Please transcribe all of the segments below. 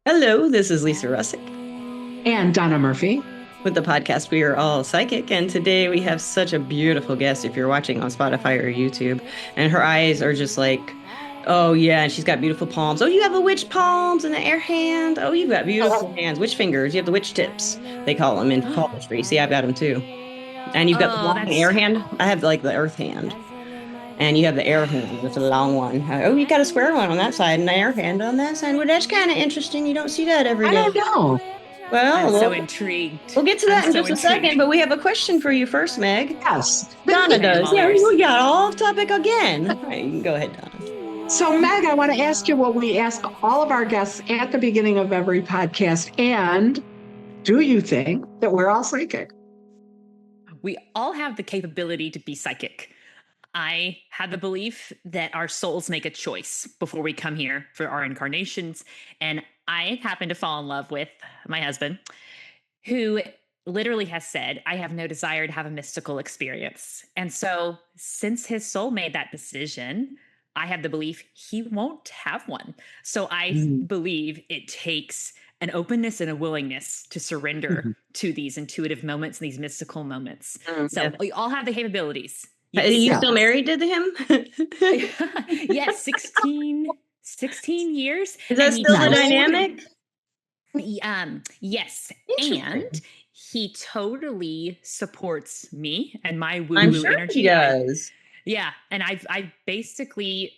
Hello, this is Lisa Rusczyk And Donna Murphy. with the podcast We Are All Psychic. And today we have such a beautiful guest if you're watching on Spotify or YouTube. And her eyes are just like, oh, yeah, and she's got beautiful palms. Oh, you have the witch palms and the air hand. Oh, you've got beautiful hands. Witch fingers. You have the witch tips, they call them in palmistry. See, I've got them too. And you've got the Oh, long that's air hand. I have like the earth hand. And you have the air hand, that's a long one. Oh, you got a square one on that side and an air hand on that side. Well, that's kind of interesting. You don't see that every I day. don't know. Well, I'm so we'll, intrigued. we'll get to that I'm in so just a intrigued. second, but we have a question for you first, Meg. Yes. Donna Okay, does. I'm all Yeah, ears. we got off topic again. All right, you can go ahead, Donna. So, Meg, I want to ask you what we ask all of our guests at the beginning of every podcast. And do you think that we're all psychic? We all have the capability to be psychic. I have the belief that our souls make a choice before we come here for our incarnations. And I happen to fall in love with my husband, who literally has said, I have no desire to have a mystical experience. And so, since his soul made that decision, I have the belief he won't have one. So, I Mm. believe it takes an openness and a willingness to surrender to these intuitive moments and these mystical moments. So, Yeah. we all have the capabilities. Are you Yes. still married to him? Yes, 16 years. Is that And he still the Nice. dynamic? Yes. Interesting. And he totally supports me and my woo I'm woo sure energy. he does. Yeah. And I basically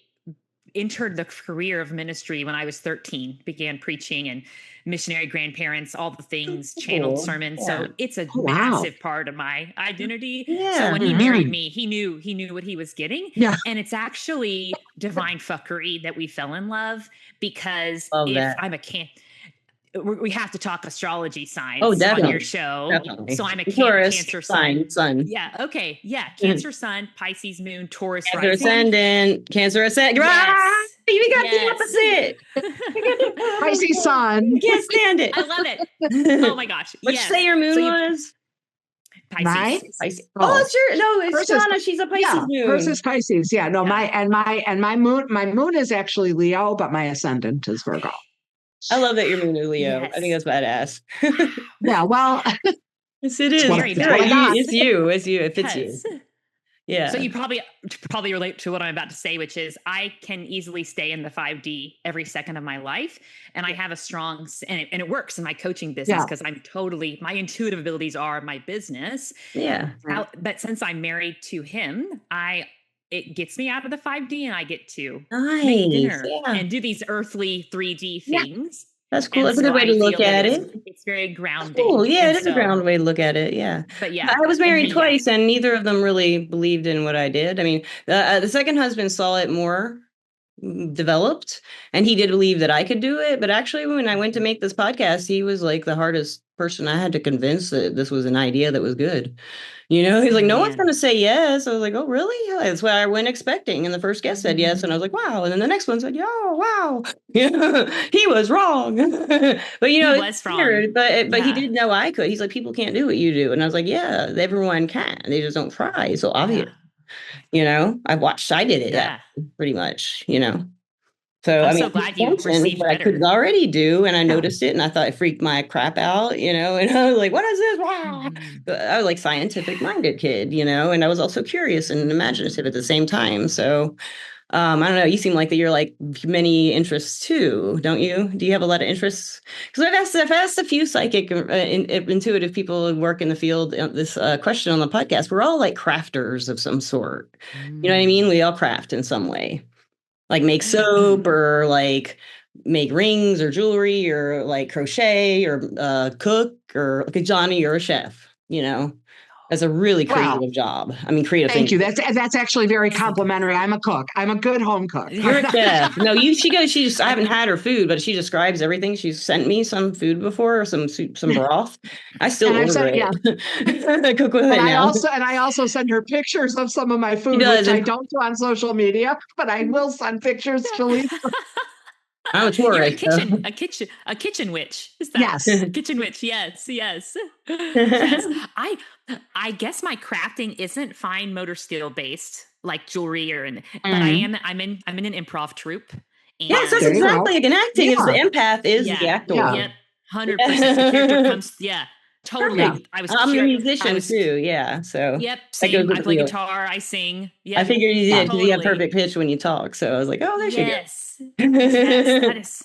entered the career of ministry when I was 13, began preaching and missionary grandparents, all the things, channeled Cool. sermons. Yeah. So it's a Oh, wow. massive part of my identity. Yeah. So when he Mhm. married me, he knew what he was getting. Yeah. And it's actually divine fuckery that we fell in love, because Love if that. I'm a we have to talk astrology signs Oh, on definitely. your show. Definitely. So I'm a Taurus, Cancer sun. sun. Yeah. Okay. Yeah. Cancer sun, Pisces moon, Taurus Cancer rising. ascendant, Cancer ascendant. Yes. You got Yes. the opposite. Pisces sun. I can't stand it. I love it. Oh my gosh. What'd Yes. you say your moon So you- was? Pisces. Mine? Pisces. Oh. Oh, it's your no, it's Hers is- Donna. She's a Pisces Yeah, moon. hers is Pisces. Yeah, no, Yeah. my moon is actually Leo, but my ascendant is Virgo. I love that your moon is Leo. Yes. I think that's badass. Yeah, well, Yes, it is. what Very You're badass. right. got. It's you. It's you. It fits you. Yes. Yeah. So you probably relate to what I'm about to say, which is I can easily stay in the 5D every second of my life. And I have a strong, and it works in my coaching business Yeah. because my intuitive abilities are my business. Yeah. But since I'm married to him, it gets me out of the 5D and I get to Nice. make dinner Yeah. and do these earthly 3D Yeah. things. That's cool. And That's a so good way I to look feel that at it's- it. It's very grounding. Cool. Yeah, And it is a so- ground way to look at it. Yeah. But yeah, I was married and twice, and neither of them really believed in what I did. I mean, the second husband saw it more developed, and he did believe that I could do it. But actually, when I went to make this podcast, he was like the hardest person I had to convince that this was an idea that was good. He's like, no one's Man. going to say yes. I was like, oh, really? That's what I went expecting. And the first guest said yes. And I was like, wow. And then the next one said, oh, wow. He was wrong. But, He it's was wrong. weird. But he Yeah. did know I could. He's like, people can't do what you do. And I was like, yeah, everyone can. They just don't try. It's so obvious. I did it Yeah. pretty much. So I'm so glad you received what I better. could already do, and I noticed it, and I thought it freaked my crap out, and I was like, "What is this?" Wow. But I was like scientific-minded kid, and I was also curious and imaginative at the same time. So I don't know. You seem like that you're like many interests too, don't you? Do you have a lot of interests? Because I've asked a few psychic, intuitive people who work in the field this question on the podcast. We're all like crafters of some sort. You know what I mean? We all craft in some way. Like make soap or like make rings or jewelry or like crochet or cook or like a Johnny, you're a chef, That's a really Wow. creative job. I mean, creative Thank thing. you. That's actually very complimentary. I'm a cook. I'm a good home cook. You're a chef. No, I haven't had her food, but she describes everything. She's sent me some food before, or some soup, some broth. I still And I've order said, it. I cook with it And now. I also send her pictures of some of my food, does, which I and- don't do on social media, but I will send pictures to Lisa. I'm a You're tourist. a kitchen witch. Is that Yes. kitchen witch? Yes. Yes. I guess my crafting isn't fine motor skill based like jewelry but I'm in an improv troupe. Yes, that's There you go. exactly like an acting. Is the Yeah. empath is the Yeah. actor. Yep. 100%. The character comes. Yeah. Totally. Perfect. I was I'm a curious. musician too. Yeah. So Yep. that goes Same. with I the play wheel. guitar. I sing. I Yep. figured you did because you have Totally. perfect pitch when you talk. So I was like, oh, there she Yes. goes. Yes. That is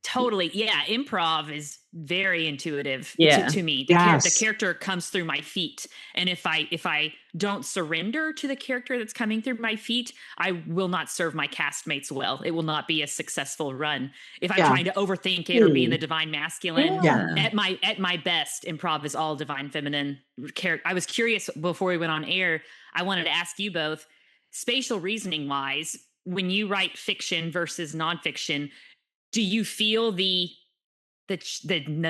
totally. Yeah. Improv is very intuitive Yeah. to me. Yes. The character comes through my feet. And if I don't surrender to the character that's coming through my feet, I will not serve my castmates well. It will not be a successful run. If I'm Yeah. trying to overthink it or be in the divine masculine, Yeah. at my best, improv is all divine feminine character. I was curious before we went on air. I wanted to ask you both, spatial reasoning wise, when you write fiction versus nonfiction, do you feel the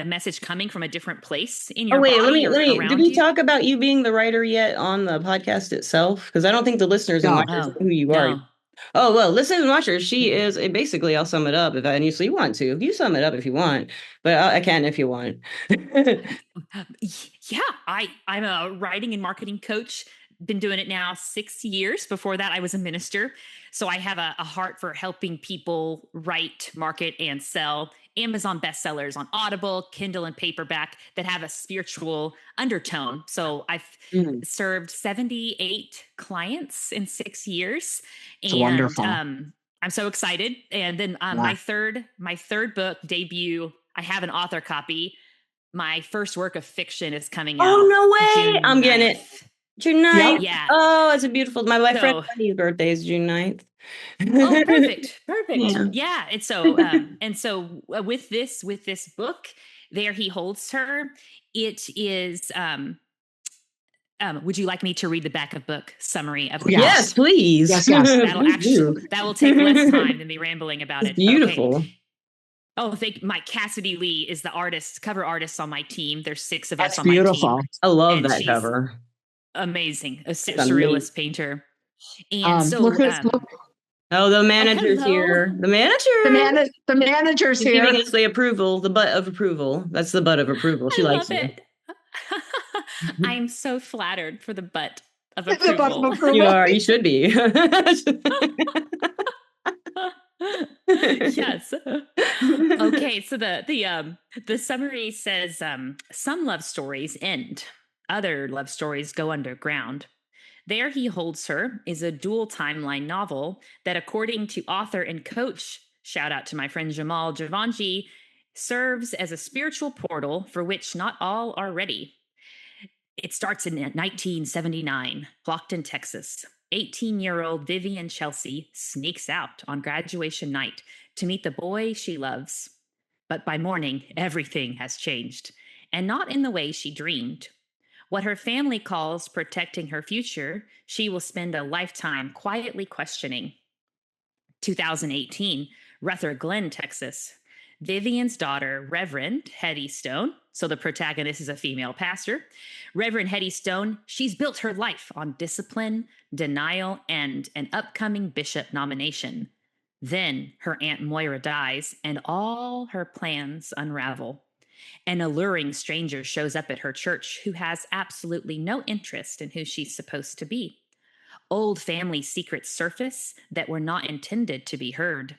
message coming from a different place in your Oh, wait, body or let me, did around we you? talk about you being the writer yet on the podcast itself? Because I don't think the listeners and No. watchers Oh, know who you are. no. Oh, well, listeners and watchers, she is basically, I'll sum it up if I initially want to. You sum it up if you want, but I can if you want. Yeah, I'm a writing and marketing coach. Been doing it now 6 years. Before that, I was a minister. So I have a heart for helping people write, market, and sell Amazon bestsellers on Audible, Kindle, and paperback that have a spiritual undertone. So I've served 78 clients in 6 years. It's And wonderful. I'm so excited. And then my third book debut, I have an author copy. My first work of fiction is coming out. Oh, no way. June I'm getting it. 9th. June 9th. Yeah. Oh, it's a beautiful. My friend So, Bunny's birthday is June 9th. oh, perfect. Yeah. Yeah. And so with this book, There He Holds Her, it is would you like me to read the back of book summary of the book? Yes, please. Yes. That will take less time than me rambling about it. Beautiful. Okay. Oh, Mike Cassidy Lee is the cover artist on my team. There's 6 of us on beautiful. my team. I love And that she's cover. Amazing. A surrealist painter. And oh, the manager's here. The manager. The manager's She's here. giving us the approval, the butt of approval. That's the butt of approval. She likes it. I'm so flattered for the butt of The butt of approval. approval. You are. You should be. Yes. Okay. So the summary says some love stories end, other love stories go underground. There He Holds Her is a dual timeline novel that, according to author and coach, shout out to my friend Jamal Javanji, serves as a spiritual portal for which not all are ready. It starts in 1979, Flockton, Texas. 18-year-old Vivian Chelsea sneaks out on graduation night to meet the boy she loves. But by morning, everything has changed, and not in the way she dreamed. What her family calls protecting her future, she will spend a lifetime quietly questioning. 2018, Ruther Glen, Texas. Vivian's daughter, Reverend Hetty Stone, so the protagonist is a female pastor. Reverend Hetty Stone, she's built her life on discipline, denial, and an upcoming bishop nomination. Then her Aunt Moira dies, and all her plans unravel. An alluring stranger shows up at her church who has absolutely no interest in who she's supposed to be. Old family secrets surface that were not intended to be heard.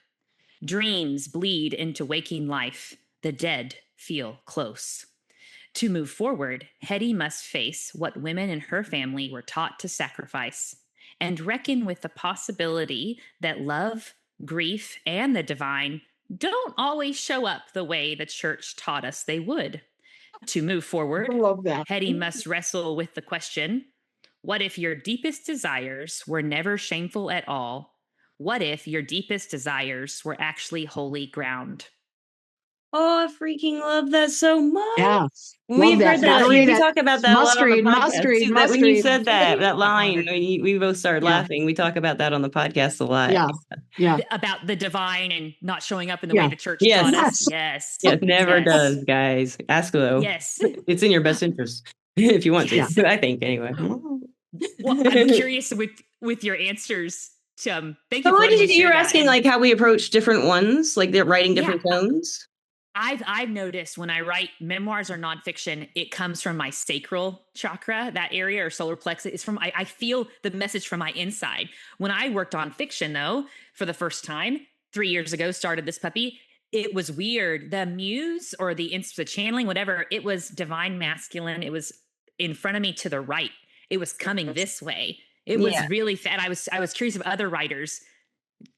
Dreams bleed into waking life. The dead feel close. To move forward, Hetty must face what women in her family were taught to sacrifice and reckon with the possibility that love, grief, and the divine don't always show up the way the church taught us they would. To move forward, I love that. Hetty must wrestle with the question, what if your deepest desires were never shameful at all? What if your deepest desires were actually holy ground? Oh, I freaking love that so much. Yeah. We've heard that. We talk about that a lot on the podcast. Must read. When you said that line, we both started laughing. We talk about that on the podcast a lot. Yeah. About the divine and not showing up in the way the church taught us. Yes. It never does, guys. Ask though. Yes. It's in your best interest if you want to. I think anyway. Well, I'm curious with your answers. Thank you. So what did you were asking like how we approach different ones, like they're writing different tones? I've noticed when I write memoirs or nonfiction, it comes from my sacral chakra, that area, or solar plexus. It's from, I feel the message from my inside. When I worked on fiction, though, for the first time, 3 years ago, started this puppy. It was weird. The muse or the channeling, whatever, it was divine masculine. It was in front of me to the right. It was coming this way. It was really fat. I was curious if other writers,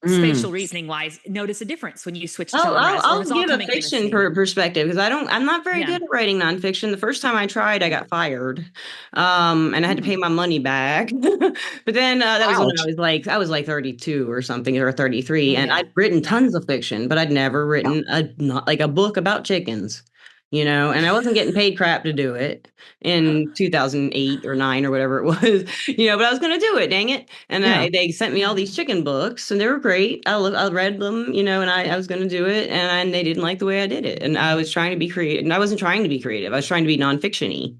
spatial reasoning wise, notice a difference when you switch genres, or I'll was all give a coming from the fiction same. perspective because I'm not very good at writing nonfiction. The first time I tried, I got fired, and I had to pay my money back. But then that was when Ouch. I was like 32 or something, or 33, Oh, and yeah. I'd written Yeah. tons of fiction, but I'd never written not like a book about chickens. And I wasn't getting paid crap to do it in 2008 or 9 or whatever it was, but I was going to do it, dang it. And Yeah. they sent me all these chicken books and they were great. I read them, and I was going to do it, and they didn't like the way I did it. And I was trying to be creative, and I wasn't trying to be creative. I was trying to be nonfiction-y.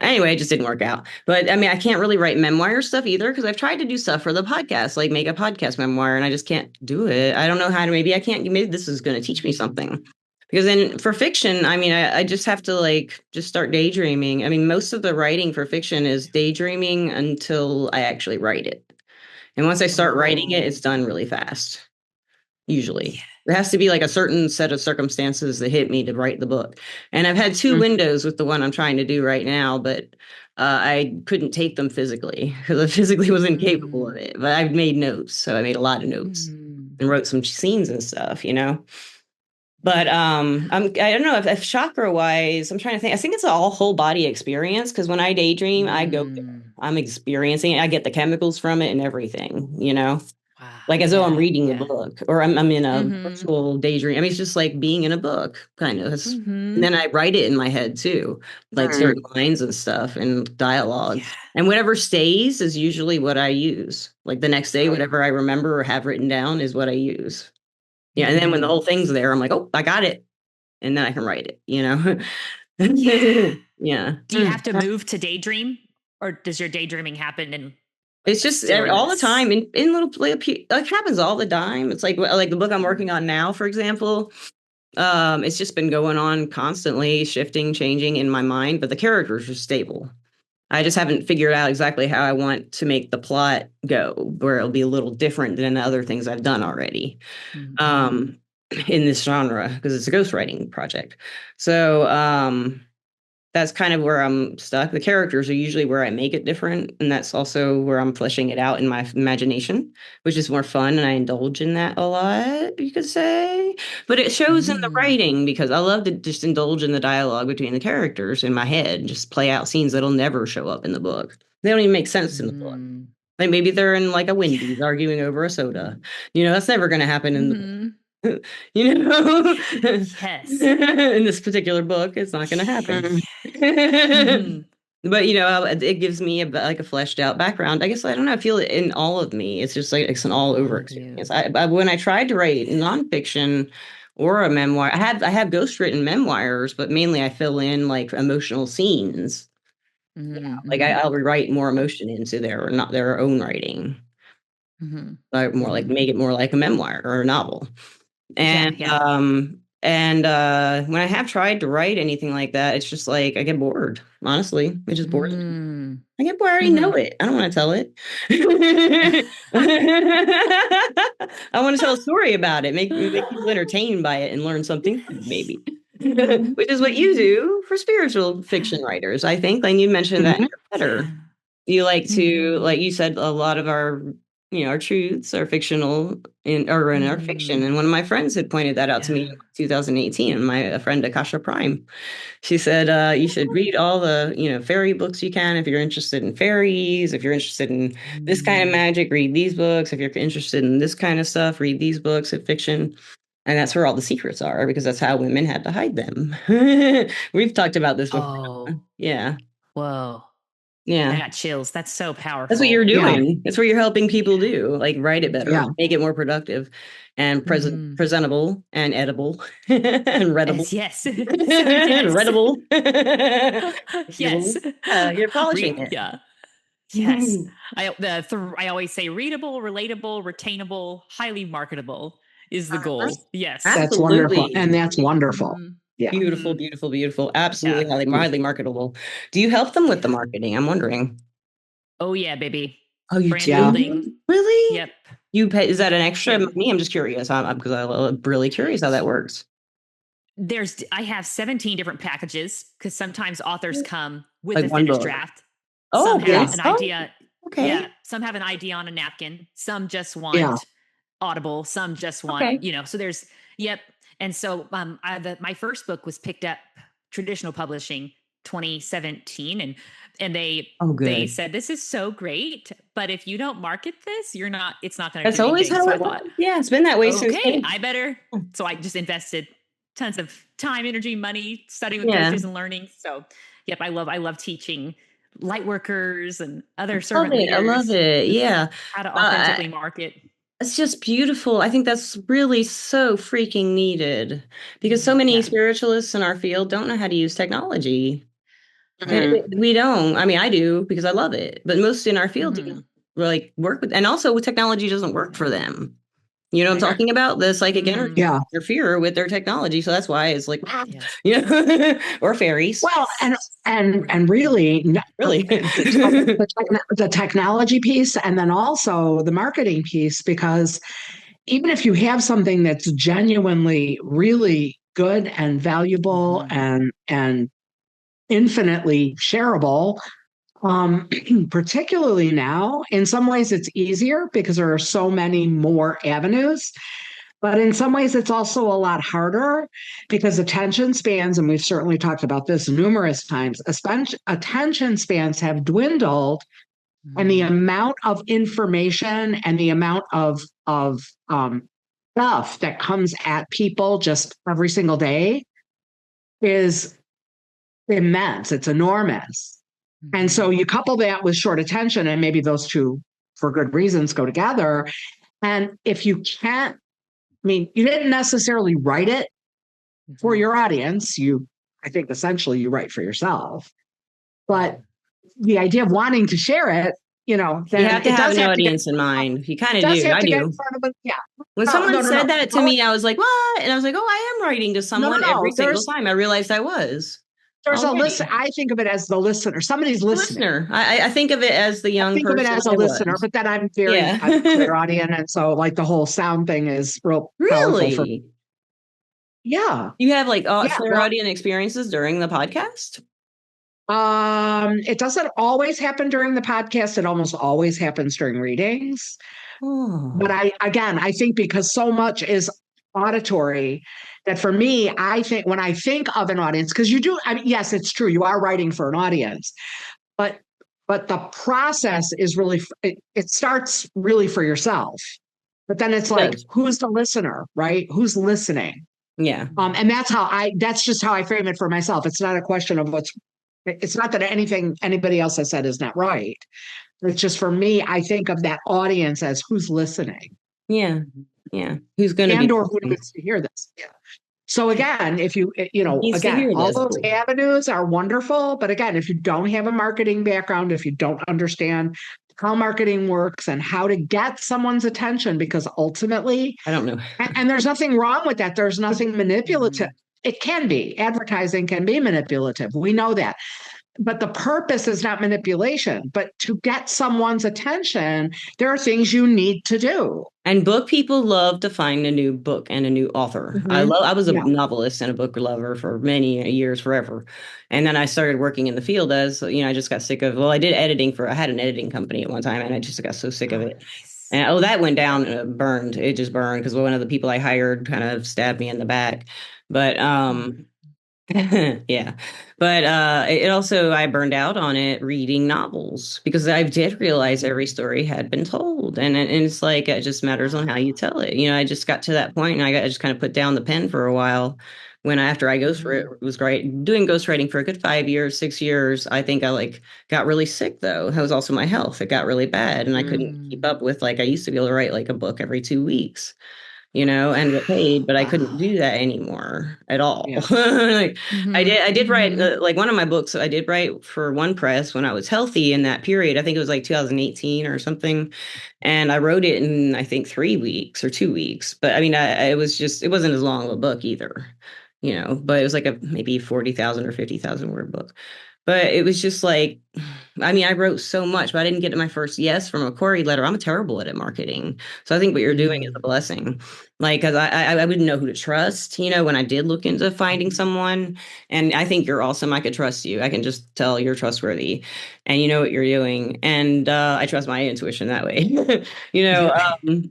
Anyway, it just didn't work out. But I mean, I can't really write memoir stuff either because I've tried to do stuff for the podcast, like make a podcast memoir, and I just can't do it. I don't know how to, maybe this is going to teach me something. Because then for fiction, I mean, I just have to just start daydreaming. I mean, most of the writing for fiction is daydreaming until I actually write it. And once I start writing it, it's done really fast, usually. There has to be like a certain set of circumstances that hit me to write the book. And I've had 2 windows with the one I'm trying to do right now, but I couldn't take them physically because I physically wasn't capable of it. But I've made notes. So I made a lot of notes and wrote some scenes and stuff, But I don't know if chakra wise, I'm trying to think. I think it's all whole body experience because when I daydream, I go there. I'm experiencing it. I get the chemicals from it and everything, Wow. like as though I'm reading the book or I'm in a virtual daydream. I mean, it's just like being in a book, kind of. And then I write it in my head too, like certain lines and stuff and dialogue. Yeah. And whatever stays is usually what I use. Like the next day, whatever I remember or have written down is what I use. Yeah. And then when the whole thing's there, I'm like, oh, I got it. And then I can write it, Yeah. Do you have to move to daydream, or does your daydreaming happen in It's just all the time in little it happens all the time. It's like the book I'm working on now, for example. It's just been going on constantly, shifting, changing in my mind, but the characters are stable. I just haven't figured out exactly how I want to make the plot go, where it'll be a little different than the other things I've done already. In this genre, because it's a ghostwriting project. So that's kind of where I'm stuck. The characters are usually where I make it different. And that's also where I'm fleshing it out in my imagination, which is more fun. And I indulge in that a lot, you could say. But it shows in the writing because I love to just indulge in the dialogue between the characters in my head, just play out scenes that'll never show up in the book. They don't even make sense in the book. Like maybe they're in like a Wendy's arguing over a soda. That's never going to happen in the book. Yes. In this particular book, it's not going to happen. But it gives me a fleshed out background. I guess I don't know. I feel it in all of me. It's just like it's an all over experience. When I tried to write nonfiction or a memoir, I have ghostwritten memoirs, but mainly I fill in like emotional scenes. Like I'll rewrite more emotion into their own writing. More like make it more like a memoir or a novel. And when I have tried to write anything like that, it's just like I get bored. Honestly, it just bores me. I get bored. I already know it. I don't want to tell it. I want to tell a story about it, make people entertained by it and learn something, maybe. Which is what you do for spiritual fiction writers, I think. Like you mentioned that in your letter. You like to, like you said, a lot of our truths are fictional in our fiction. And one of my friends had pointed that out to me in 2018, a friend Akasha Prime. She said, you should read all the, fairy books you can if you're interested in fairies. If you're interested in this kind of magic, read these books. If you're interested in this kind of stuff, read these books of fiction. And that's where all the secrets are, because that's how women had to hide them. We've talked about this before. Oh. Yeah. Whoa. Yeah. I got chills. That's so powerful. That's what you're doing. Yeah. That's what you're helping people do. Like write it better, make it more productive and presentable and edible and readable. Yes. Readable. Yes. You're polishing it. Yeah. Yes. I always say readable, relatable, retainable, highly marketable is the goal. Yes. That's wonderful. And that's wonderful. Yeah. Beautiful, beautiful, beautiful. Absolutely highly marketable. Do you help them with the marketing? I'm wondering. Oh yeah, baby. Oh, you Brand do? building. Really? Yep. You pay, is that an extra Yeah. money? I'm just curious. Because I'm really curious how that works. I have 17 different packages because sometimes authors come with Like a one finished book. draft. Some Oh, have yes. an Oh, idea. Yeah. okay. Some have an idea on a napkin. Some just Yeah. want Audible. Some just want, Okay. so there's, yep. And so my first book was picked up traditional publishing 2017, and Oh, they good. said, this is so great, but if you don't market this, it's not going to That's do always anything. how So I it thought, was. Yeah, it's been that way since okay, then. I better. So I just invested tons of time, energy, money, studying with Yeah. coaches and learning. So, yep, I love teaching light workers and other Love servant it. I love leaders it. Yeah. how to Uh, authentically market. it's just beautiful. I think that's really so freaking needed because so many Yeah. spiritualists in our field don't know how to use technology. Mhm. We don't. I mean, I do because I love it, but most in our field do Mm-hmm. like work with, and also technology doesn't work for them. You know what I'm Right. talking about? The psychic energy Mm, Yeah. interfere with their technology, so that's why it's like, yes. or fairies, Well, and Yes. and really, really. the technology piece, and then also the marketing piece, because even if you have something that's genuinely really good and valuable Mm-hmm. and infinitely shareable, particularly now, in some ways it's easier because there are so many more avenues. But in some ways, it's also a lot harder because attention spans, and we've certainly talked about this numerous times, attention spans have dwindled, and the Mm-hmm. amount of information and the amount of stuff that comes at people just every single day is immense. It's enormous. And Mm-hmm. so you couple that with short attention, and maybe those two, for good reasons, go together. And if you can't, I mean, you didn't necessarily write it for Mm-hmm. your audience. I think essentially you write for yourself. But the idea of wanting to share it, You then have to it have does an have to get, audience in mind. You kind of does do. have I to get in do. front of it. Yeah. When No, someone no, no, said no. that to me, I was like, "What?" And I was like, "Oh, I am writing to No, no, someone every no. single time." I realized I was There's a listen. already I think of it as the listener. Somebody's a listening. listener. I think of it as the I young think of it person as a I listener, was. but then I'm Yeah. I'm clairaudient, and so like the whole sound thing is real powerful for. Really? Yeah, You have like yeah. Well, clairaudient experiences during the podcast? it doesn't always happen during the podcast. It almost always happens during readings. But Oh, I think because so much is auditory, that for me, I think when I think of an audience, because you do, I mean, yes, it's true, you are writing for an audience, but the process is really, it starts really for yourself. But then it's it like, does. who's the listener, right? Who's listening? Yeah. And that's just how I frame it for myself. It's not a question of it's not that anything anybody else has said is not right. It's just for me, I think of that audience as who's listening Yeah. Yeah. Who's going to and be or who listening? needs to hear this. Yeah. So again, if you, Who needs to again, hear all this? those avenues are wonderful. But again, if you don't have a marketing background, if you don't understand how marketing works and how to get someone's attention, because ultimately, I don't know. and there's nothing wrong with that. There's nothing manipulative. Mm-hmm. It can be. Advertising can be manipulative. We know that. But the purpose is not manipulation. But to get someone's attention, there are things you need to do. And book people love to find a new book and a new author. Mhm. I was a Yeah. novelist and a book lover for many years, forever. And then I started working in the field I just got sick of, well, I had an editing company at one time and I just got so sick of Oh, it. nice. And that went down, burned. It just burned because one of the people I hired kind of stabbed me in the back. But Mm-hmm. yeah. But it also I burned out on it reading novels because I did realize every story had been told. And it's like it just matters on how you tell it. I just got to that point and I just kind of put down the pen for a while when after I Mm-hmm. was great doing ghostwriting for a good 5 years, 6 years. I think I got really sick though. That was also my health. It got really bad and I couldn't keep Mm. up with I used to be able to write like a book every 2 weeks, and get paid, but I couldn't Wow. do that anymore at all. Yeah. Like Mm-hmm. I did write Mm-hmm. like one of my books I did write for one press when I was healthy in that period. I think it was like 2018 or something. And I wrote it in I think 3 weeks or 2 weeks. But I mean, it wasn't as long of a book either, but it was like a maybe 40,000 or 50,000 word book. But it was just like, I mean, I wrote so much, but I didn't get to my first yes from a query letter. I'm terrible at marketing. So I think what you're doing is a blessing. Like, because I wouldn't know who to trust, when I did look into finding someone. And I think you're awesome. I could trust you. I can just tell you're trustworthy and you know what you're doing. And I trust my intuition that way. you know, um,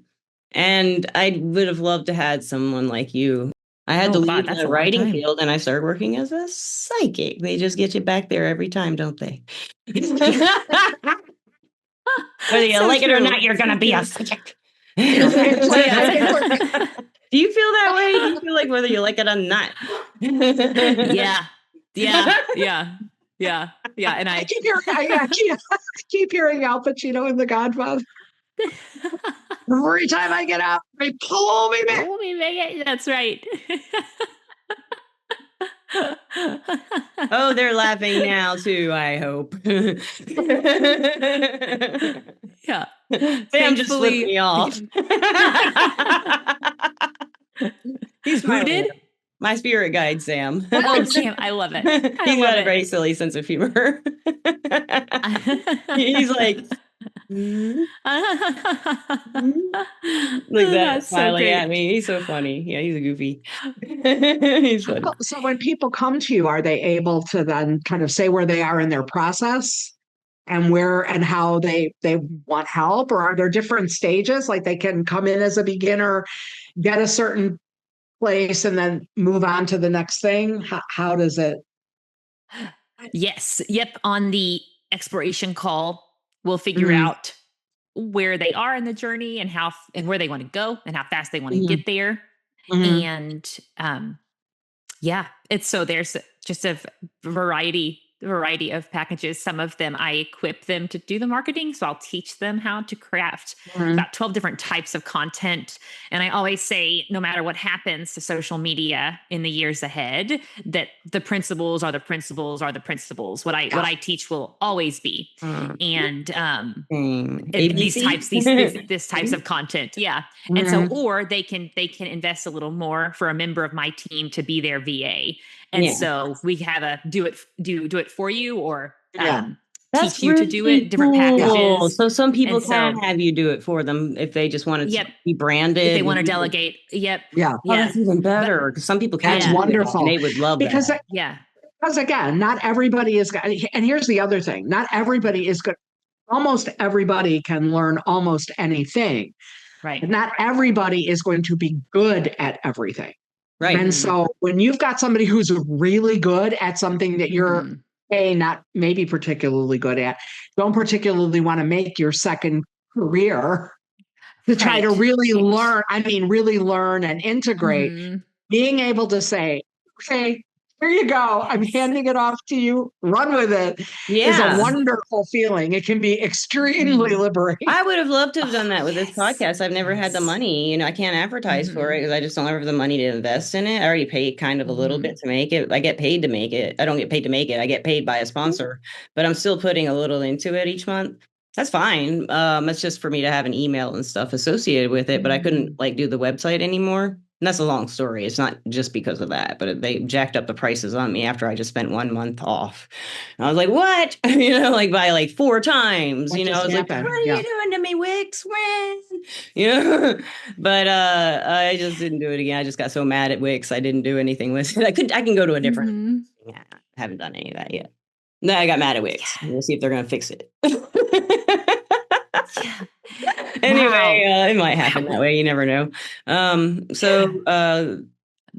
and I would have loved to had someone like you. I had to Oh, God, leave that's the a long writing time. field and I started working as a psychic. They just get you back there every time, don't they? Whether you So like it or true. not, you're gonna So be a true. psychic. It's like, Do you feel that way? Do you feel like whether you like it or not? Yeah. Yeah. Yeah. Yeah. Yeah. And I keep hearing, I keep hearing Al Pacino in The Godfather. Every time I get out, they pull me back. Oh, we make it. That's right. Oh, they're laughing now too, I hope. Yeah. Sam just flipped me off. He's Who did? my spirit guide, Sam. Oh, Sam, I love it. I He's love got a it. very silly sense of humor. He's like, like that, That's so smiling great. at me. He's so funny. Yeah, he's a goofy. He's funny. So when people come to you, are they able to then kind of say where they are in their process and where and how they want help, or are there different stages? Like they can come in as a beginner, get a certain place, and then move on to the next thing? How does it? Yes. Yep. On the exploration call, we'll figure Mhm. out where they are in the journey and and where they want to go and how fast they want to Mhm. get there. Mhm. And yeah, it's so there's just a variety of packages. Some of them I equip them to do the marketing, so I'll teach them how to craft Mhm. about 12 different types of content. And I always say, no matter what happens to social media in the years ahead, that the principles are the principles are the principles. What Yeah. I teach will always be. And these ABC? types this types of content, yeah. And so Mhm. or they can invest a little more for a member of my team to be their VA. And Yeah. so we have a do it for you, or Yeah. That's teach you to do it, really different cool. packages. So some people And can so, have you do it for them if they just wanted to yep, be if branded. they want to delegate, yep, Yeah. Oh, yeah. that's even But better because some people can't That's Yeah. do it, and wonderful they would love because that. yeah, because again, not everybody is. And here's the other thing: not everybody is good. Almost everybody can learn almost anything, right. but not everybody is going to be good at everything. Right. And so when you've got somebody who's really good at something that you're Mhm. not maybe particularly good at, don't particularly want to make your second career to try to Right. really learn. I mean, really learn and integrate. Mhm. Being able to say, okay, here you go. I'm Yes. handing it off to you. Run with it is a Yeah. wonderful feeling. It can be extremely liberating. I would have loved to have done that with this Yes. podcast. I've never had the Yes. money. I can't advertise for it because I just don't have the money to invest in it. I already paid kind of a little bit to make it. I get paid to make it. I don't get paid to make it. I get paid by a sponsor, but I'm still putting a little into it each month. That's fine. It's just for me to have an email and stuff associated with it, but I couldn't like do the website anymore. And that's a long story. It's not just because of that, but they jacked up the prices on me after I just spent 1 month off. And I was like, what? Like by like 4 times, What I just was like, what happened? are Yeah. you doing to me, Wix? When? You know, but I just didn't do it again. I just got so mad at Wix. I didn't do anything with it. I can go to a different, yeah, I haven't done any of that yet. No, I got mad at Wix. Yeah. We'll see if they're going to fix it. Yeah. Anyway, Wow. it might happen that way. You never know.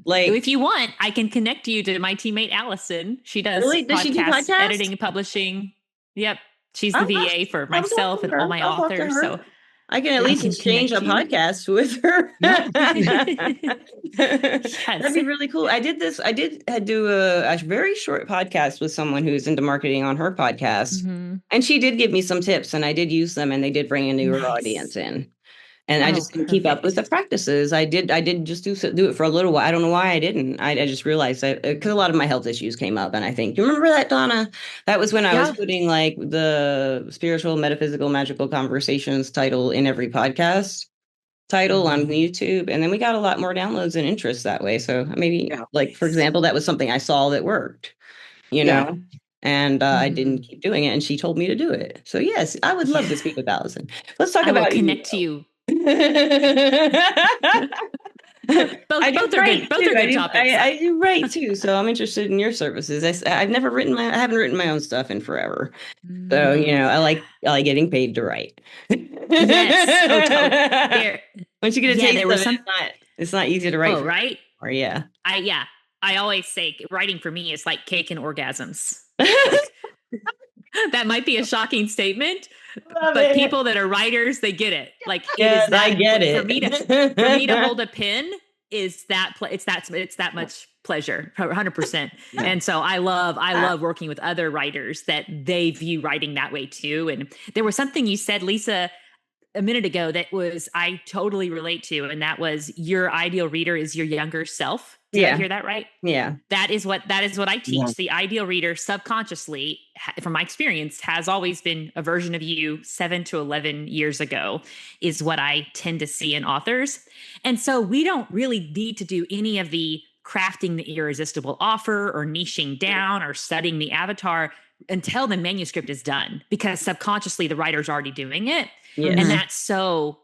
Like, If you want, I can connect you to my teammate Allison. She does really? Does she do podcasts, podcasts? editing, and publishing. Yep. She's the I'll VA for I'll talk myself to and all her. my I'll talk to authors. her. So I can at I least can exchange a connect you. podcast with her. Yes. That'd be really cool. I had do a very short podcast with someone who's into marketing on her podcast. And she did give me some tips and I did use them and they did bring a newer audience in. And I Oh, just didn't keep up with the perfect. practices. I did just do it for a little while. I don't know why I didn't. I just realized that because a lot of my health issues came up. And I think, you remember that, Donna? That was when I was Yeah. putting like the spiritual, metaphysical, magical conversations title in every podcast title on YouTube. And then we got a lot more downloads and interest that way. So maybe Yeah. like, for example, that was something I saw that worked, you Yeah. know? And I didn't keep doing it. And she told me to do it. So yes, I would love to speak with Allison. Let's talk I will about connect you. you. I do both are write good. Both too. are good topics. I do write too. So I'm interested in your services. I haven't written my own stuff in forever. So, I like getting paid to write. Yes. Oh, there. Once you get a taste there of was it, some. it's not easy to write. Oh, right. Or yeah. I always say writing for me is like cake and orgasms. That might be a shocking statement, but people that are writers, they get it. Like yes, I get it. For me to hold a pen is it's that much pleasure, 100%. Yeah. And so I love working with other writers that they view writing that way too. And there was something you said, Lisa, a minute ago that I totally relate to, and that was your ideal reader is your younger self. Did I hear that right? Yeah. That is what I teach. Yeah. The ideal reader subconsciously, from my experience, has always been a version of you 7 to 11 years ago, is what I tend to see in authors. And so we don't really need to do any of the crafting the irresistible offer or niching down or studying the avatar until the manuscript is done, because subconsciously the writer's already doing it. Yes. And that's so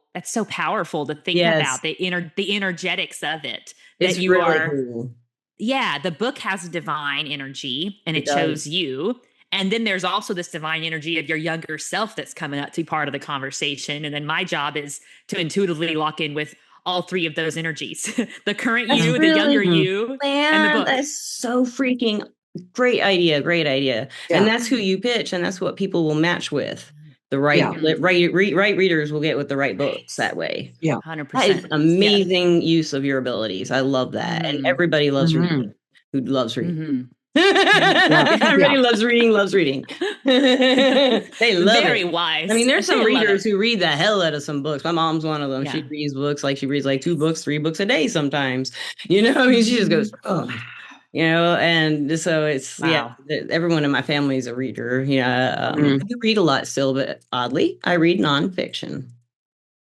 powerful to think about the energetics of it. That it's you really are cool. Yeah, the book has a divine energy and it shows you. And then there's also this divine energy of your younger self that's coming up to be part of the conversation. And then my job is to intuitively lock in with all three of those energies. The current you, really, the younger you, and the book. That's so freaking great idea. Great idea. Yeah. And that's who you pitch, and that's what people will match with. The right readers will get with the right books that way. Yeah. 100%. That is amazing use of your abilities. I love that. And everybody loves reading who loves reading. Everybody loves reading. They love Very it. wise. I mean, there's some readers who read the hell out of some books. My mom's one of them. Yeah. She reads books like 2 books, 3 books a day sometimes. I mean, she just goes, oh. And so it's, everyone in my family is a reader. I do read a lot still, but oddly, I read nonfiction.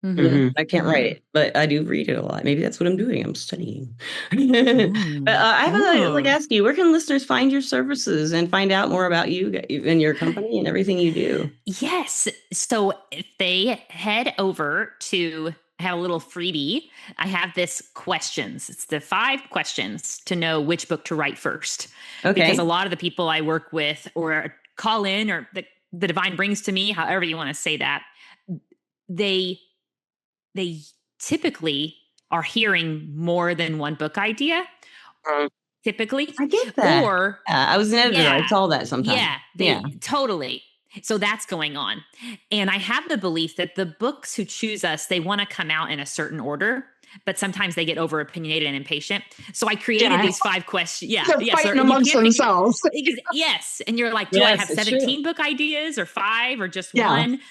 I can't write it, but I do read it a lot. Maybe that's what I'm doing. I'm studying. But I have to ask you, where can listeners find your services and find out more about you and your company and everything you do? Yes. So if they head over to have a little freebie, I have this questions. It's the 5 questions to know which book to write first. Okay. Because a lot of the people I work with or call in or the divine brings to me, however you want to say that, they typically are hearing more than one book idea. Typically. I get that. Or I was an editor. I saw that sometimes. Totally. So that's going on. And I have the belief that the books who choose us, they want to come out in a certain order, but sometimes they get over opinionated and impatient. So I created these 5 questions. They're fighting amongst themselves. Yes. And you're like, do I have 17 book ideas or 5 or just one?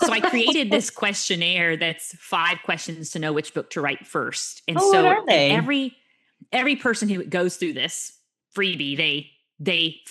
So I created this questionnaire that's 5 questions to know which book to write first. And so what are they? Every person who goes through this freebie, they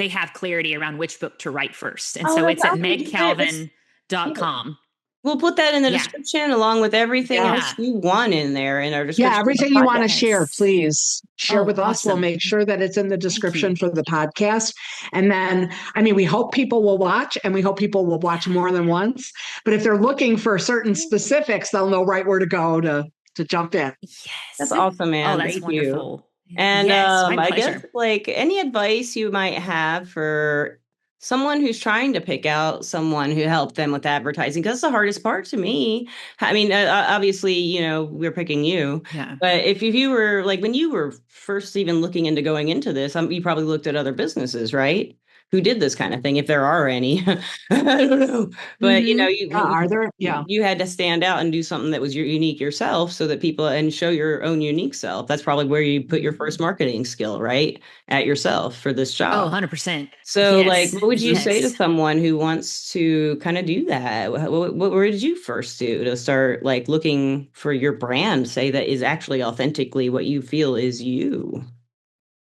have clarity around which book to write first. And so it's at megcalvin.com. We'll put that in the description along with everything else you want in there in our description. Yeah, everything you want to share, please share with us. We'll make sure that it's in the description for the podcast. And then, we hope people will watch, and we hope people will watch more than once. But if they're looking for certain specifics, they'll know right where to go to jump in. Yes. That's awesome, man. Oh, that's Thank wonderful. You. And I guess any advice you might have for someone who's trying to pick out someone who helped them with advertising, because it's the hardest part to me. I mean, obviously, we're picking you, but if you were when you were first even looking into going into this, you probably looked at other businesses, right? Who did this kind of thing, if there are any. I don't know. But, are there? Yeah. You had to stand out and do something that was unique yourself so that people and show your own unique self. That's probably where you put your first marketing skill, right? At yourself for this job. Oh, 100%. So what would you say to someone who wants to kind of do that? Where did you first do to start looking for your brand, say that is actually authentically what you feel is you?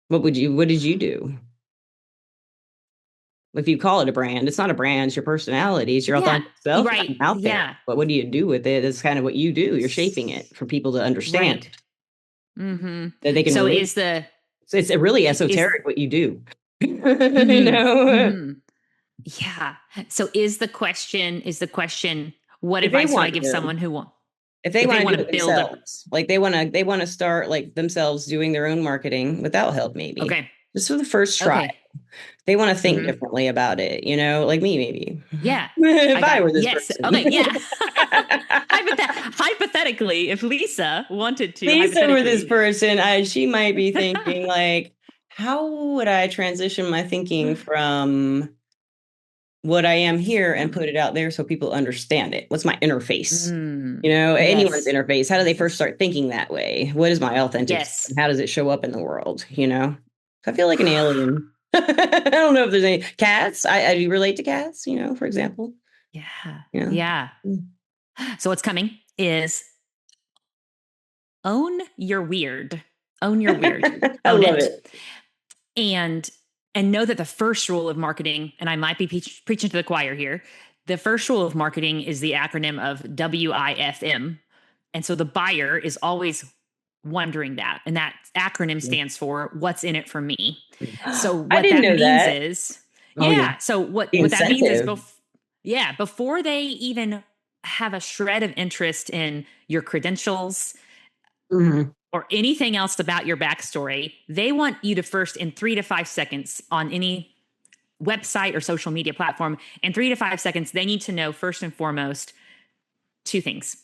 What did you do? If you call it a brand, it's not a brand, it's your personality, it's your authentic self out there. Yeah. But what do you do with it? It's kind of what you do. You're shaping it for people to understand. Right. That they can so it's really esoteric what you do. You know, Yeah. So is the question, what if they advice would I want give to. someone who want, If they if they want to want do to it build a, themselves, like they want to start like themselves doing their own marketing without help, maybe okay. just for the first try. Okay. They want to think Mm-hmm. differently about it, you know, like me, maybe. Yeah. If I I got, were this yes. person. Okay. Yeah. Hypothetically, if Lisa wanted to, Lisa were this hypothetically. person, she might be thinking like, how would I transition my thinking from what I am here and put it out there so people understand it? What's my interface? You know, anyone's Yes. interface. How do they first start thinking that way? What is my authentic self? Yes. And how does it show up in the world? You know, I feel like an alien. I don't know if there's any cats. I do relate to cats, you know, for example. Yeah. Yeah. Yeah. So what's coming is own your weird. Own your weird. I Own love it. it. And know that the first rule of marketing, and I might be preaching to the choir here, the first rule of marketing is the acronym of WIFM. And so the buyer is always wondering that. And that acronym stands for what's in it for me. So I what didn't that know means that. is, Oh yeah. yeah. So The what that means is incentive. before they even have a shred of interest in your credentials, Mhm. or anything else about your backstory, they want you to first, in 3 to 5 seconds on any website or social media platform, in 3 to 5 seconds, they need to know first and foremost two things.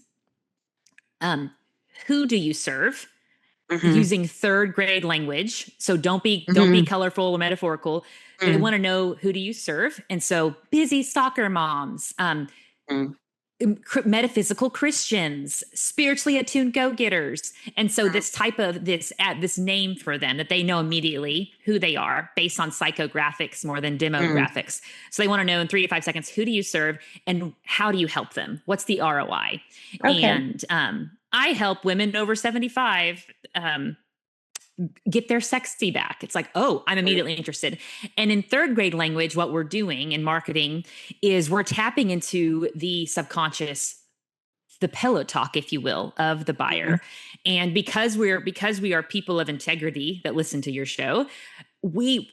Who do you serve? Mhm. Using third grade language. So don't be Mhm. colorful or metaphorical. They Mhm. want to know, who do you serve? And so busy soccer moms, Mhm. metaphysical Christians, spiritually attuned go-getters. And so this type of this name for them that they know immediately who they are based on psychographics more than Mhm. demographics. So they want to know in 3 to 5 seconds, who do you serve and how do you help them? What's the ROI? Okay. And I help women over 75 get their sexy back. It's like, oh, I'm immediately interested. And in third grade language, what we're doing in marketing is we're tapping into the subconscious, the pillow talk, if you will, of the Mhm. buyer. And because we are people of integrity that listen to your show, we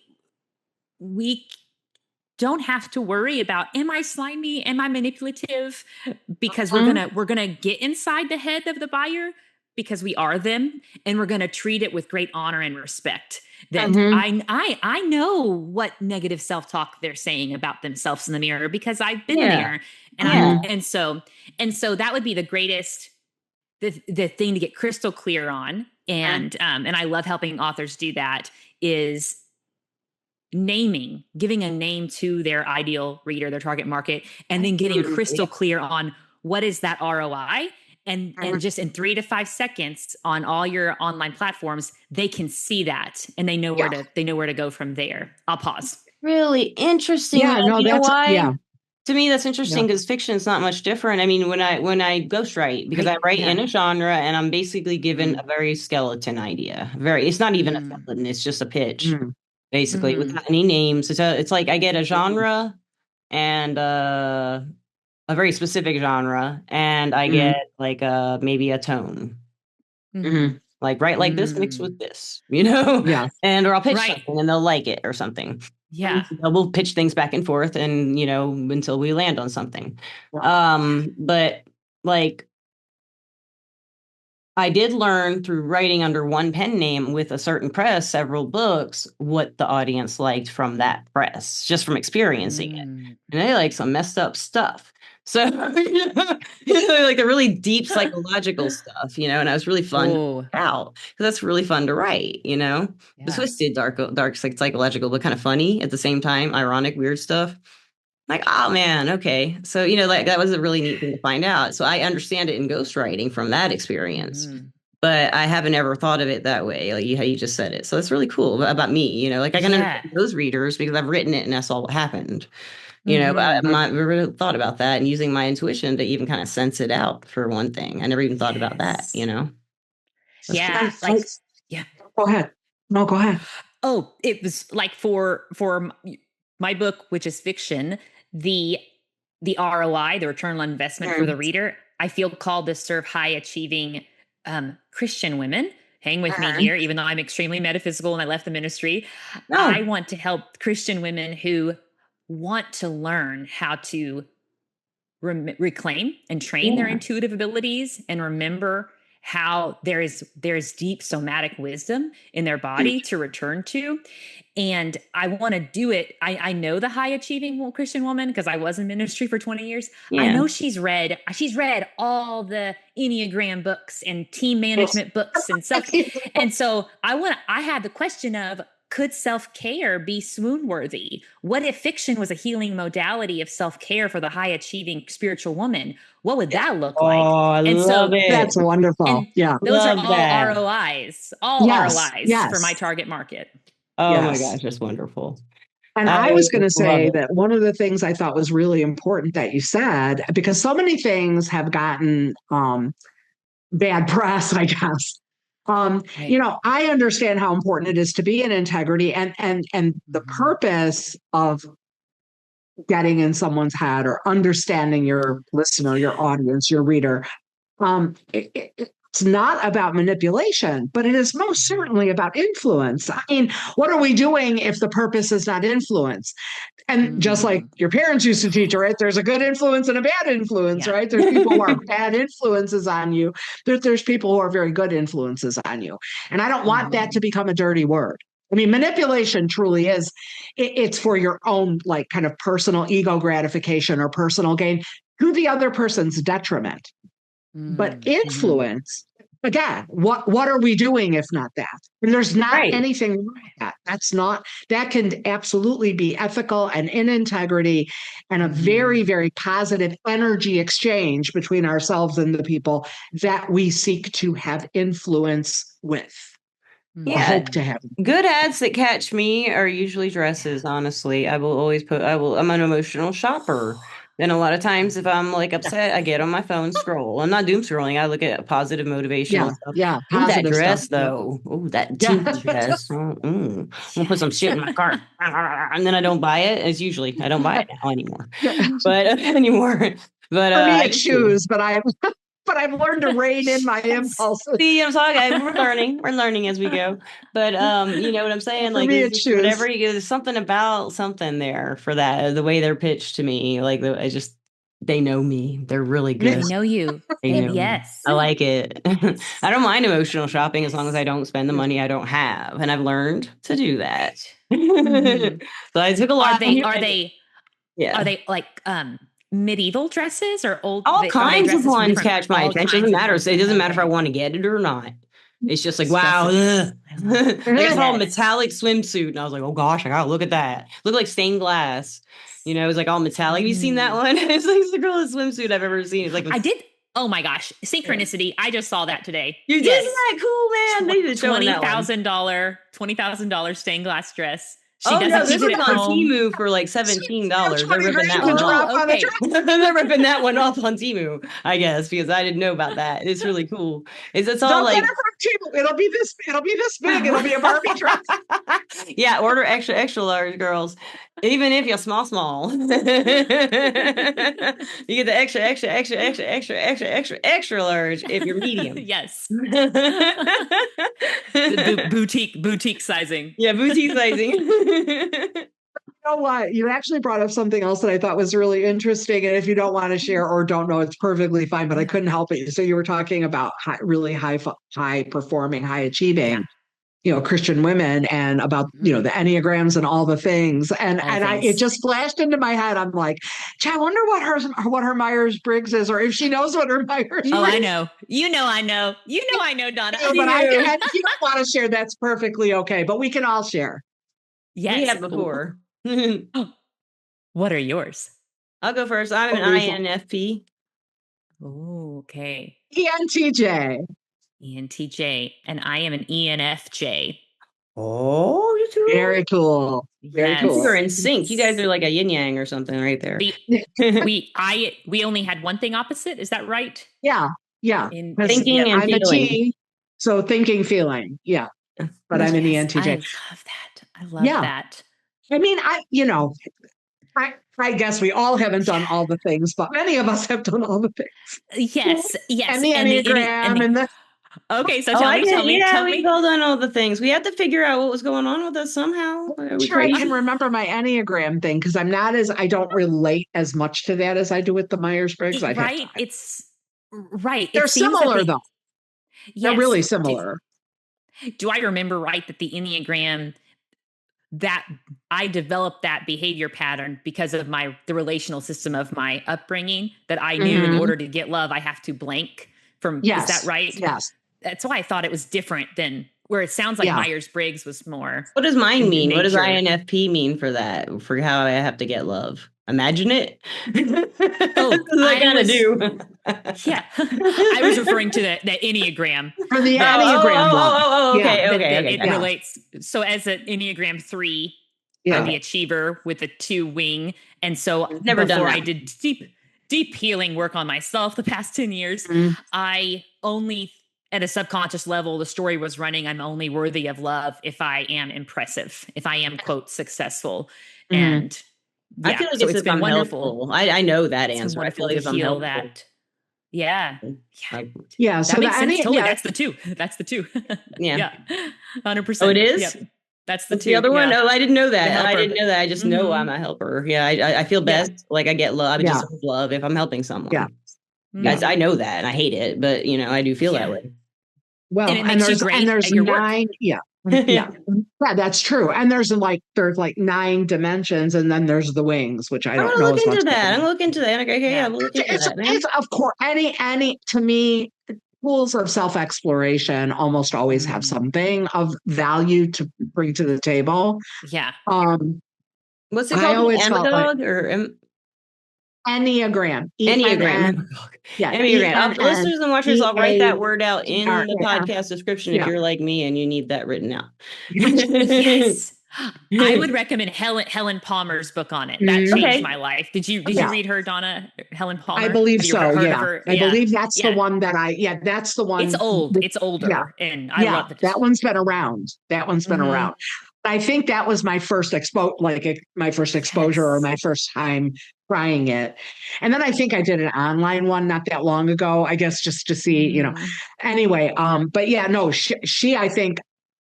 don't have to worry about, am I slimy, am I manipulative, because Mhm. we're gonna get inside the head of the buyer, because we are them, and we're gonna treat it with great honor and respect. That Mhm. I know what negative self-talk they're saying about themselves in the mirror because I've been Yeah. there. And I Yeah. and so that would be the greatest, the thing to get crystal clear on. And I love helping authors do that, is giving a name to their ideal reader, their target market, and then getting Absolutely. crystal clear on what is that ROI. And Mhm. just in 3 to 5 seconds on all your online platforms, they can see that and they know Yeah. where to go from there. I'll pause. Really interesting. Yeah. No, You know that's why? yeah. To me, that's Yeah. interesting because fiction is not much different. I mean, when I ghostwrite, because Right. I write in Yeah. a genre and I'm basically given Mhm. a very skeleton idea. It's not even a Mm. skeleton, it's just a pitch, Mhm. basically, Mm. without any names. It's like I get a Mhm. genre and a very specific genre, and I Mhm. get like maybe a tone. Mhm. Mm. Like write like this mixed Mm. with this, you know? Yeah. And or I'll pitch Right. something and they'll like it or something. Yeah. We'll pitch things back and forth and until we land on something. Yeah. But like I did learn through writing under one pen name with a certain press, several books, what the audience liked from that press, just from experiencing it. Mm. And they like some messed up stuff. So, like the really deep psychological stuff, and that was really fun to Oh, write out because that's really fun to write, the yeah. twisted, dark, psychological, but kind of funny at the same time, ironic, weird stuff. Like, oh man, okay. So, like that was a really neat thing to find out. So I understand it in ghostwriting from that experience, Mm. but I haven't ever thought of it that way, like how you just said it. So it's really cool about me, like I can Yeah. understand those readers because I've written it and that's all what happened. But Mm-hmm. I've not really thought about that and using my intuition to even kind of sense it out for one thing. I never even thought about that. Yes. That's cool. Yeah. Like, yeah. Go ahead. No, go ahead. Oh, it was like for my book, which is fiction, the ROI, the return on investment for the Mhm. reader, I feel called to serve high achieving Christian women hang with me here, even though I'm extremely metaphysical and I left the ministry. No. I want to help Christian women who want to learn how to reclaim and train their intuitive abilities and remember how there is deep somatic wisdom in their body to return to. And I want to do it. I know the high achieving Christian woman because I was in ministry for 20 years. Yeah. I know she's read all the Enneagram books and team management books and stuff. And so I had the question of, could self-care be swoon worthy? What if fiction was a healing modality of self-care for the high achieving spiritual woman? What would that look like? I love it. That's wonderful. And yeah. Those Love are all that. ROIs, Yes. for my target market. Oh my Yes. gosh, that's wonderful. And I was going to love say it. that one of the things I thought was really important that you said, because so many things have gotten bad press, I guess. Right. I understand how important it is to be in integrity, and the purpose of getting in someone's head or understanding your listener, your audience, your reader. It's not about manipulation, but it is most certainly about influence. I mean, what are we doing if the purpose is not influence? And just like your parents used to teach, right? There's a good influence and a bad influence, right? There's people who are bad influences on you. There's people who are very good influences on you. And I don't want that to become a dirty word. I mean, manipulation truly is, it's for your own, like, kind of personal ego gratification or personal gain to the other person's detriment. But influence, again, what are we doing if not that? And there's not anything wrong with that. That can absolutely be ethical and in integrity and a very, very positive energy exchange between ourselves and the people that we seek to have influence with. Yeah. Hope to have. Good ads that catch me are usually dresses, honestly. I'm an emotional shopper. And a lot of times if I'm like upset, I get on my phone, scroll. I'm not doom scrolling. I look at positive motivational stuff. Yeah. Ooh, that dress stuff. though. Ooh, that teal dress. I'm gonna put some shit in my cart. And then I don't buy it. As usually I don't buy it now anymore. But for me it's shoes, but I've learned to rein in my impulses. See, I'm talking. We're learning as we go. But you know what I'm saying? For Like, me, it's just whatever there's something about something there for that. The way they're pitched to me, like they know me. They're really good. They know you. They know yes. me. I like it. I don't mind emotional shopping as long as I don't spend the money I don't have, and I've learned to do that. So I took a lot. Are they like medieval dresses or old? All kinds of ones catch my attention. It doesn't matter. It doesn't matter if I want to get it or not. It's just like, wow. Like I saw a metallic swimsuit and I was like, oh gosh, I gotta look at that. Look like stained glass. You know, it was like all metallic. Have you seen that one? It's like the coolest swimsuit I've ever seen. It's like I did. Oh my gosh. Synchronicity. I just saw that today. You did? Isn't that cool, man? They did $20,000 stained glass dress. She this was on Temu for like $17. They're ripping that one off. They're ripping that one off on Temu, I guess, because I didn't know about that. It's really cool. It's all like it'll be this big. It'll be a Barbie dress. Yeah, order extra large, girls. Even if you're small. You get the extra large if you're medium. Yes. Boutique sizing. Yeah, boutique sizing. You know what? You actually brought up something else that I thought was really interesting. And if you don't want to share or don't know, it's perfectly fine, but I couldn't help it. So you were talking about really high performing, high achieving, Christian women, and about, the Enneagrams and all the things. And it just flashed into my head. I'm like, I wonder what her Myers-Briggs is, or if she knows what her Myers-Briggs is. Oh, I know. I know, Donna. But if you don't want to share, that's perfectly okay. But we can all share. Yes. We have before. What are yours? I'll go first. I'm an INFP. Oh, okay. ENTJ. ENTJ. And I am an ENFJ. Oh, you two. Very cool. Very cool. You're in sync. You guys are like a yin yang or something right there. We only had one thing opposite. Is that right? Yeah. Thinking and I'm feeling. a T, so thinking, feeling. Yeah. But I'm an ENTJ. I love that. I mean, I guess we all haven't done all the things, but many of us have done all the things. Yes. And the Enneagram and the Okay, so Oh, tell I me, get, tell me, yeah, tell we've me. all done all the things. We had to figure out what was going on with us somehow. Are we Sure, I can crazy? remember my Enneagram thing because I don't relate as much to that as I do with the Myers-Briggs. I'd have Right? time. It's right. They're It seems that similar though. They're yes. really similar. Do I remember right that the Enneagram, that I developed that behavior pattern because of the relational system of my upbringing, that I knew in Mhm. order to get love, I have to blank from, is that Yes. right? Yes. That's why I thought it was different than where it sounds like Yeah. Myers-Briggs was more What does mine mean? What does nature. INFP mean for that? For how I have to get love? Imagine it. Oh, I kind of do. yeah. I was referring to the Enneagram. For the That, Enneagram one. Okay, Yeah. okay, that okay. it Gotcha. relates. So as an Enneagram 3, I'm Yeah. the achiever with a 2 wing. And so Never done before that. I did deep healing work on myself the past 10 years, Mhm. I only, at a subconscious level, the story was running, I'm only worthy of love if I am impressive, if I am, quote, successful. Mhm. And I yeah, feel like so it's it's if been I'm wonderful. helpful. I know that It's been answer. I feel wonderful like to if I'm heal helpful. that. Yeah. Like, Yeah. That So makes sense. Totally. yeah. That's the 2. That's the 2. yeah. Yeah. Oh, 100%. it is? Yep. That's the What's the 2. other one? Yeah. Oh, I didn't know The that. I helper. didn't know that. I just know I'm a helper. Yeah, I feel Yeah. best. Like I get love. I Yeah. just love if I'm helping someone. Yeah. Guys, Mhm. I know that and I hate it, but I do feel that Yeah. way. Well, And it makes you great there's at your work. 9. Yeah. Yeah. Yeah, that's true. And there's like 9 dimensions, and then there's the wings, which I I'm don't gonna know look as much into that. about. I'm gonna look into that. Okay, yeah, Yeah. we'll look into that, man. It's of course any to me, tools of self-exploration almost always have something of value to bring to the table. Yeah. What's it I called? always felt like Amagog or Enneagram, Enneagram? yeah, Enneagram. Listeners and watchers, I'll write that word out in the ENNEAGRAM. podcast description if Yeah. you're like me and you need that written out. Yes. I would recommend Helen Palmer's book on it. That changed Okay. my life. Did you Yeah. read her, Donna? Helen Palmer? I believe Have you so. heard of Yeah. her? I believe that's the Yeah. one that's the one. It's old. It's Yeah. older. And I love it. That one's been around. That one's been Mhm. around. I think that was my first my first exposure or my first time trying it. And then I think I did an online one not that long ago, I guess, just to see, anyway. But yeah, no, she I think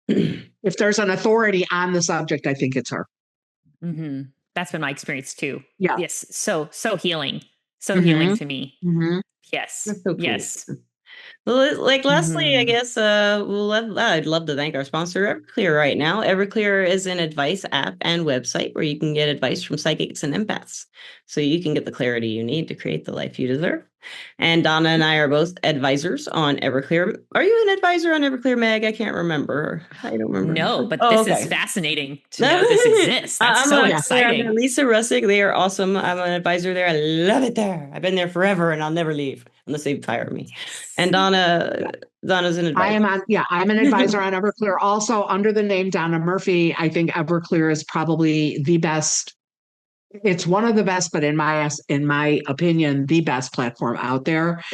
if there's an authority on the subject, I think it's her. Mm-hmm. That's been my experience too. Yeah. Yes. So healing. So healing to me. Mm-hmm. Yes. That's so cool. Yes. Well, like lastly, I Mhm. guess I'd love to thank our sponsor, Everclear, right now. Everclear is an advice app and website where you can get advice from psychics and empaths, so you can get the clarity you need to create the life you deserve. And Donna and I are both advisors on Everclear. Are you an advisor on Everclear, Meg? I can't remember. I don't remember. No, but Oh, this okay. is fascinating to know this exists. That's I'm so exciting. exciting. Lisa Rusczyk, they are awesome. I'm an advisor there. I love it there. I've been there forever and I'll never leave unless they fire me. Yes. And Donna's an advisor. I'm an advisor on Everclear. Also under the name Dona Murphy. I think Everclear is probably the best. It's one of the best, but in my opinion, the best platform out there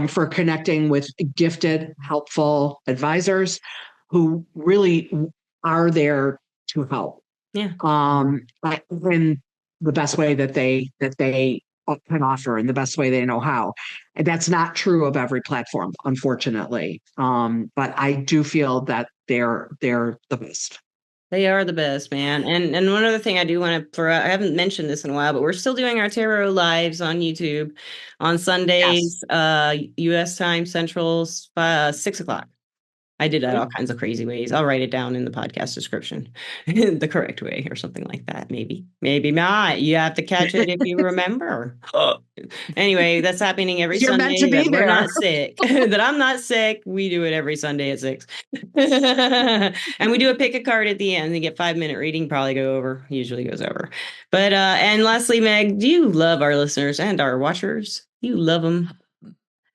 for connecting with gifted, helpful advisors who really are there to help. Yeah. In the best way that they can offer in the best way they know how. And that's not true of every platform, unfortunately. But I do feel that they're the best. They are the best, man. And one other thing I do want to throw out, I haven't mentioned this in a while, but we're still doing our tarot lives on YouTube on Sundays, US time, Central, 6:00. I did that all kinds of crazy ways. I'll write it down in the podcast description, the correct way or something like that. Maybe not. You have to catch it if you remember. Anyway, that's happening every You're Sunday. meant to be That we're there. not sick. That I'm not sick. We do it every Sunday at 6. And we do a pick a card at the end. You get 5-minute reading, probably usually goes over. But and lastly, Meg, do you love our listeners and our watchers? You love them.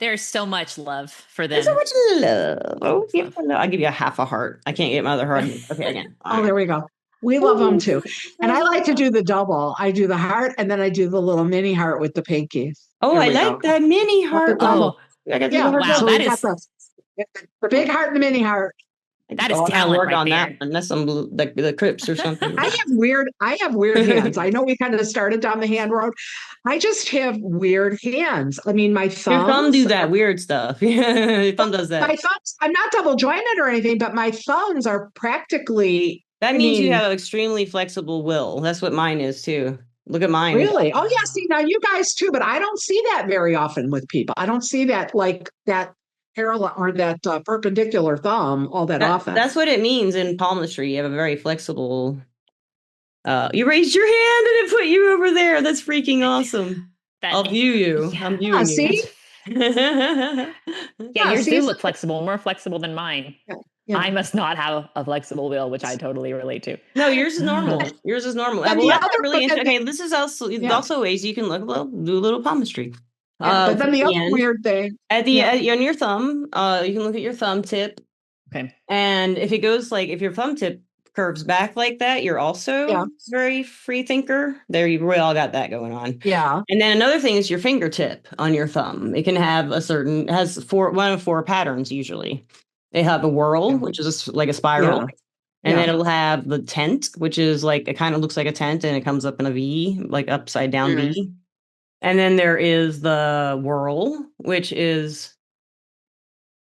There's so much love for them. There's so much love. Oh, yeah. I'll give you a half a heart. I can't get my other heart. Okay, again. Oh, there we go. We love them too. And I like to do the double. I do the heart and then I do the little mini heart with the pinky. Oh, I like that mini heart. Oh, I got yeah. the heart. Wow, So that we got is the big heart and the mini heart. That is I talent work right on there. that one. That's some like the Crips or something. I have weird hands. I know we kind of started down the hand road. I just have weird hands. I mean, my Your thumb thumbs. do that weird stuff. Your thumb does My that. thumbs. I'm not double jointed or anything, but my thumbs are practically. That I means you mean, have an extremely flexible will. That's what mine is too. Look at mine. really? Oh yeah. See now, you guys too, but I don't see that very often with people. I don't see that like that parallel or that perpendicular thumb all that often. That's what it means in palmistry. You have a very flexible. You raised your hand and it put you over there. That's freaking awesome. I'll view you. Yeah. I'm viewing you. See? Yeah, yours see, do look flexible, more flexible than mine. Yeah. I must not have a flexible will, which I totally relate to. No, yours is normal. Yours is normal. And Well, the that's other, really but then, interesting. Okay, this is also ways you can look do a little palmistry. yeah, but then At the the other end, weird thing. on your thumb, you can look at your thumb tip. Okay. And if it goes like if your thumb tip curves back like that, you're also very free thinker. There, we all got that going on. Yeah. And then another thing is your fingertip on your thumb. It can have has one of four patterns usually. They have a whirl, which is like a spiral. Yeah. And then it'll have the tent, which is like it kind of looks like a tent and it comes up in a V, like upside down V. And then there is the whirl, which is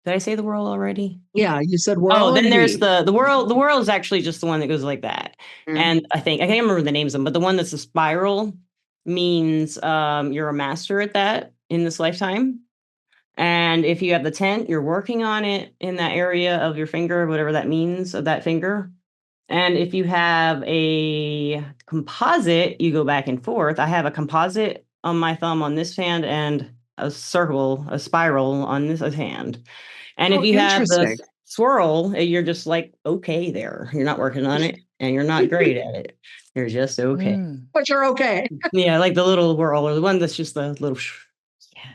did I say the whirl already? Yeah, you said whirl. Oh, then and there's V. the whirl. The whirl is actually just the one that goes like that. And I can't remember the names of them, but the one that's a spiral means you're a master at that in this lifetime. And if you have the tent, you're working on it in that area of your finger, whatever that means of that finger. And if you have a composite, you go back and forth. I have a composite on my thumb on this hand and a spiral on this hand. And if you have the swirl, you're just like, okay, there. You're not working on it and you're not great at it. You're just okay. But you're okay. Yeah, like the little whirl or the one that's just the little,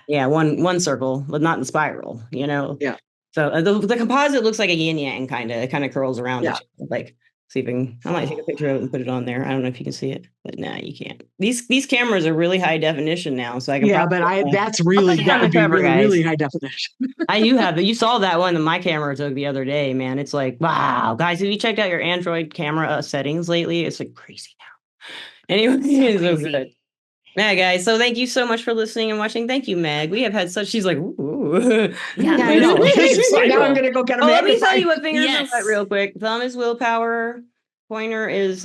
one circle, but not the spiral, Yeah. So the composite looks like a yin yang kind of. It kind of curls around each other, like. See if I might take a picture of it and put it on there. I don't know if you can see it, but no, you can't. These cameras are really high definition now, so I can. Yeah, but that would be really high definition. You saw that one that my camera took the other day, man. It's like, wow, guys, have you checked out your Android camera settings lately? It's like crazy now. Anyway, it's so good. Yeah, guys. So thank you so much for listening and watching. Thank you, Meg. We have had such. She's like, ooh. Yeah, I know. Now I'm gonna go get a. Let me tell you what fingers are what real quick. Thumb is willpower. Pointer is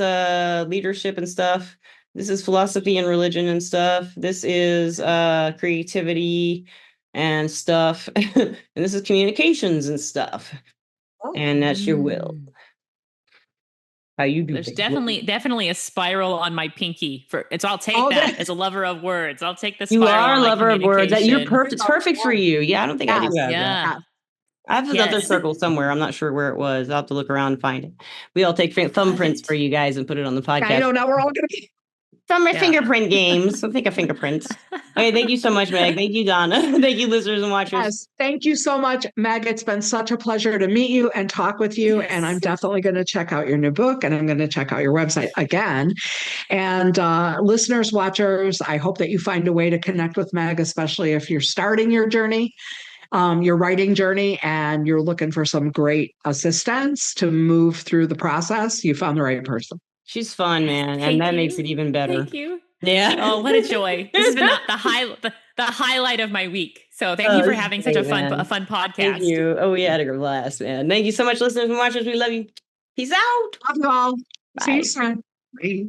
leadership and stuff. This is philosophy and religion and stuff. This is creativity and stuff. And this is communications and stuff. And that's your will. How you do. There's definitely a spiral on my pinky. I'll take that as a lover of words. I'll take the spiral. You are a lover of words. You're perfect. It's perfect for you. Yeah, I don't think I do have that. I have another circle somewhere. I'm not sure where it was. I'll have to look around and find it. We all take thumbprints for you guys and put it on the podcast. I don't know. We're all going to be. Fingerprint games. I think of fingerprints. Okay, thank you so much, Meg. Thank you, Donna. Thank you, listeners and watchers. Yes, thank you so much, Meg. It's been such a pleasure to meet you and talk with you. Yes. And I'm definitely going to check out your new book and I'm going to check out your website again. And listeners, watchers, I hope that you find a way to connect with Meg, especially if you're starting your journey. Your writing journey and you're looking for some great assistance to move through the process, you found the right person. She's fun, man. And that makes it even better. Thank you. Yeah. Oh, what a joy. This has been the highlight of my week. So thank you for having such a fun podcast. Thank you. Oh, we had a blast, man. Thank you so much, listeners and watchers. We love you. Peace out. Love you all. Bye. See you soon. Bye.